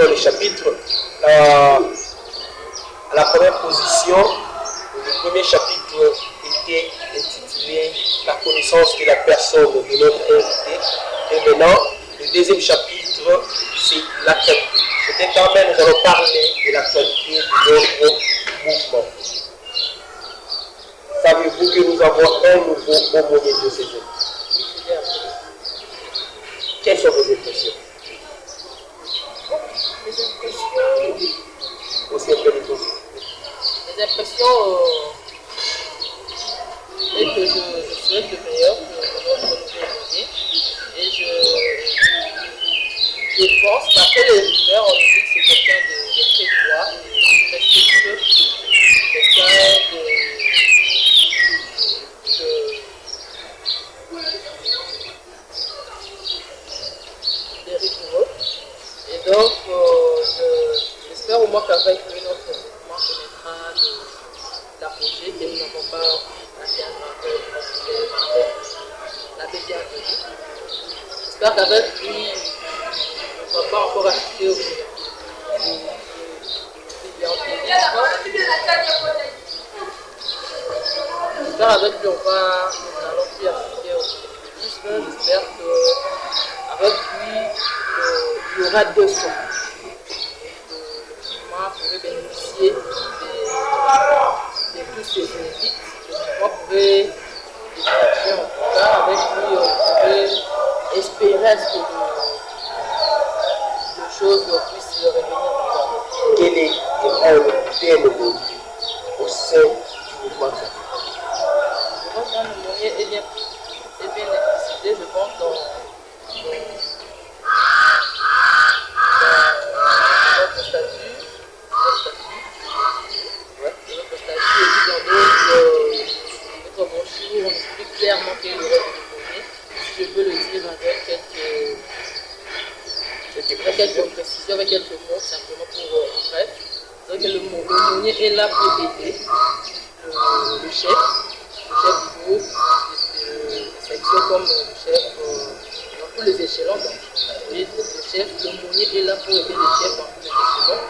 les chapitres. À la première position, le premier chapitre était intitulé La connaissance de la personne de notre invité. Et maintenant, le deuxième chapitre, c'est l'actualité. Cet instant, nous allons parler de l'actualité de notre mouvement. Savez-vous que nous avons un nouveau aumônier diocésain? Quelles sont vos impressions? Les impressions. Aussi un peu les choses. Les impressions est que je souhaite le meilleur pour notre nouveau aumônier. Et je pense, d'après les rumeurs, on dit que c'est quelqu'un de très droit, de respectueux, quelqu'un de rigoureux. Et donc, j'espère au moins qu'avec lui, notre mouvement permettra d'approcher, que nous n'avons pas atteindre encore la bienvenue. J'espère qu'avec lui, on ne va pas encore assister au j'espère avec lui, nous allons plus assister au féminisme. J'espère qu'avec lui, il y aura deux sons. Le mouvement pourrait bénéficier de tous ces bénéfices. Le mouvement pourrait, en tout cas, avec lui, on pourrait espérer à ce que les choses puissent revenir. Quel est le thème au sein du mouvement? Le mouvement aumônier est bien explicité, je pense, dans notre statut. Notre statut et puis dans notre brochure, on explique clairement qu'il y aurait des aumôniers. Si je peux le dire avec quelques précisions, avec quelques mots, simplement pour en bref. Donc l'aumônier est là pour aider le chef du groupe, de section comme le chef dans tous les échelons. Donc, l'aumônier est là pour aider le chef dans tous les échelons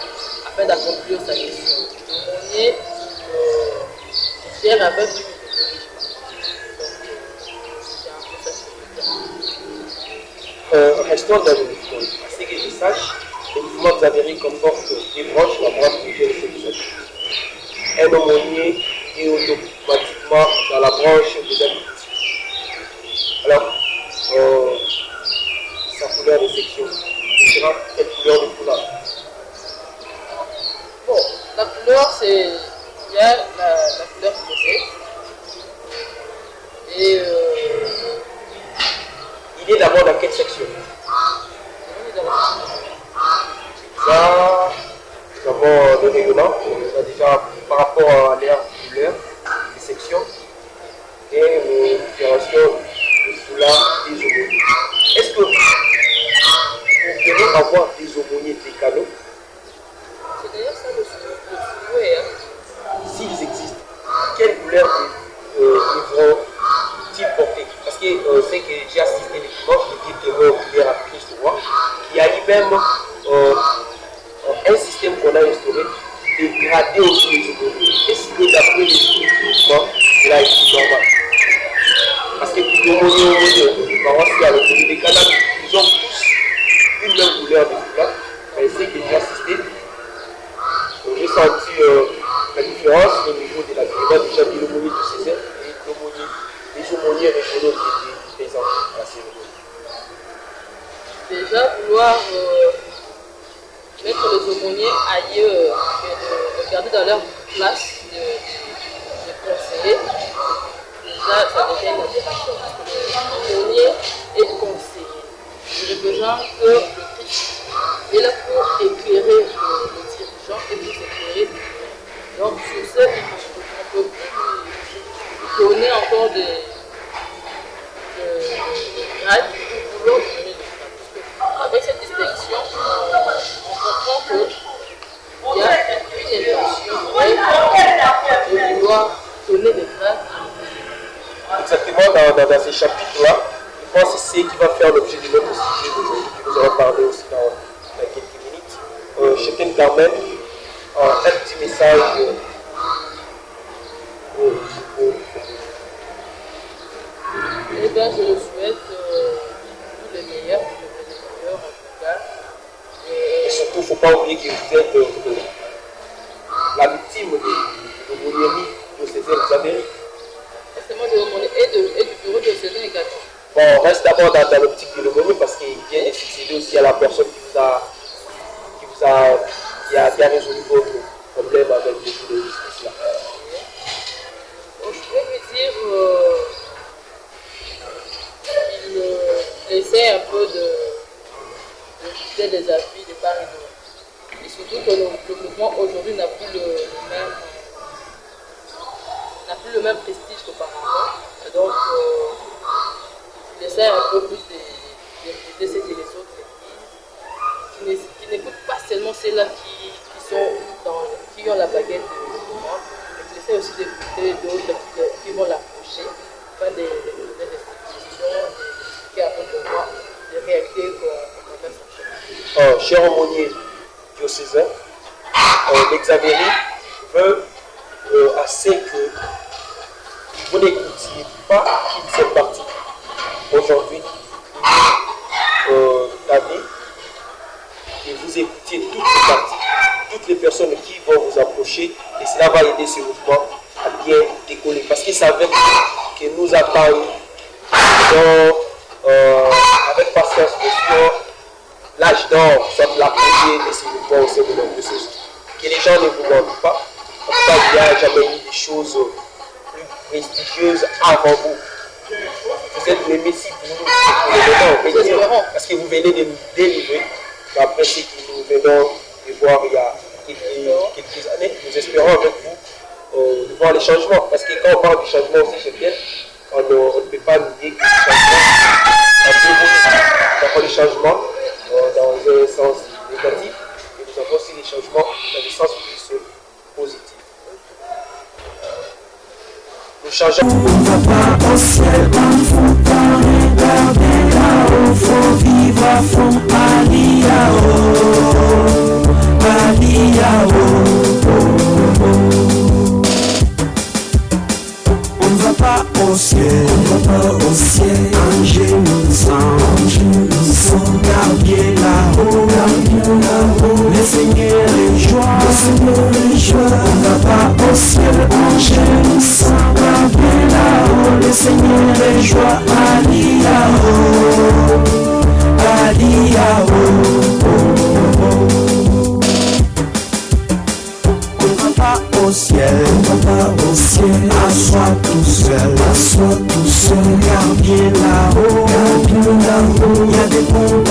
afin d'accomplir sa mission. L'aumônier gère avec lui. Restons dans le mouvement. À ce que je sache, le mouvement Xavéry comporte des branches, la branche de sections. Un aumônier est automatiquement dans la branche des habitudes. Alors, sa couleur de section, ce sera quelle couleur de foulard? Bon, la couleur, c'est bien la couleur que c'est. Et il est d'abord dans quelle section? Ça, nous avons le règlement, on a déjà par rapport à l'air couleur des sections et l'opération de foulard des aumôniers. Est-ce que vous voulez avoir des aumôniers décanaux? c'est d'ailleurs ça le souhait. S'ils existent, quelle couleur devront-ils porter? Parce que c'est que j'ai assisté les dimanches, le guide témoin oculaire à Christ Roi, qui a lui-même un système qu'on a instauré de grader aussi les aumôniers. Est-ce que d'après les mouvements, cela est normal? Parce que l'aumônier, par exemple, à l'autorité des Canadiens, ils ont tous une même couleur de foulard. Mais c'est que j'ai assisté, j'ai senti la différence au niveau de l'agrément déjà de l'aumônier du Césaire et les aumôniers régionaux qui étaient présents à la cérémonie. Déjà, vouloir mettre les aumôniers ailleurs et de regarder dans leur place de conseiller, déjà, ça devient une aberration. Parce que l'aumônier est conseiller. J'ai besoin que le Christ est là pour éclairer le dirigeant et pour s'éclairer. Donc, sur ce, on peut plus donner encore des grades pour l'autre donner des grades. Avec cette distinction, on comprend qu'il y a une intention de vouloir donner des grades. Exactement, dans ces chapitres-là, je pense que c'est ce qui va faire l'objet de notre sujet d'aujourd'hui, que nous allons parler aussi dans quelques minutes. Chrétienne Carmen, un petit message pour Eh bien, je le souhaite tous les meilleurs, en tout cas. et surtout, il ne faut pas oublier que vous êtes la victime de l'aumônerie diocésaine Xavéry. Forcément de l'aumônerie et du bureau diocésain également. Bon, on reste d'abord dans l'optique de l'aumônerie parce qu'il vient de succéder aussi à la personne qui a résolu votre problème avec le bureau de justice là. Donc, je peux lui dire qu'il essaie un peu de quitter des appuis de part et d'autre. Et surtout que le mouvement aujourd'hui n'a plus le même prestige qu'auparavant. Et donc, il essaie un peu plus de céder les autres églises, qui n'écoutent pas seulement celles-là qui ont la baguette du mouvement, mais qui essaie aussi d'écouter d'autres qui vont l'approcher, afin des institutions, qui apportent au moins des réalités qu'on va chercher. Cher aumônier diocésain, l'Exavéry veut assez que vous n'écoutiez pas qui fait partie. Aujourd'hui, David, et vous écoutiez toutes les parties, toutes les personnes qui vont vous approcher, et cela va aider ce mouvement à bien décoller. Parce qu'ils savaient que nous attendons avec patience, sur l'âge d'or, soit l'apogée de ces mouvements au sein de notre diocèse. Que les gens ne vous mentent pas. En tout cas, il n'y a jamais eu des choses plus prestigieuses avant vous. Vous êtes les messies pour nous, pour le moment, parce que vous venez de nous délivrer. Après ce que nous venons de voir il y a quelques années, nous espérons avec vous de voir les changements. Parce que quand on parle du changement aussi chez Pierre, on ne peut pas nier que le changement, nous avons des changements dans un sens négatif, et nous avons aussi des changements dans le sens plus positif. Nous changeons. On va pas au ciel, on faut pas regarder là-haut, faut vivre à fond, On va pas au ciel, un genou sans garder là-haut, le Seigneur est joie, on va pas au ciel, un genou sans garder là-haut, le Seigneur est joie, au ciel, assois tout seul, regarde bien là-haut, il y a des bons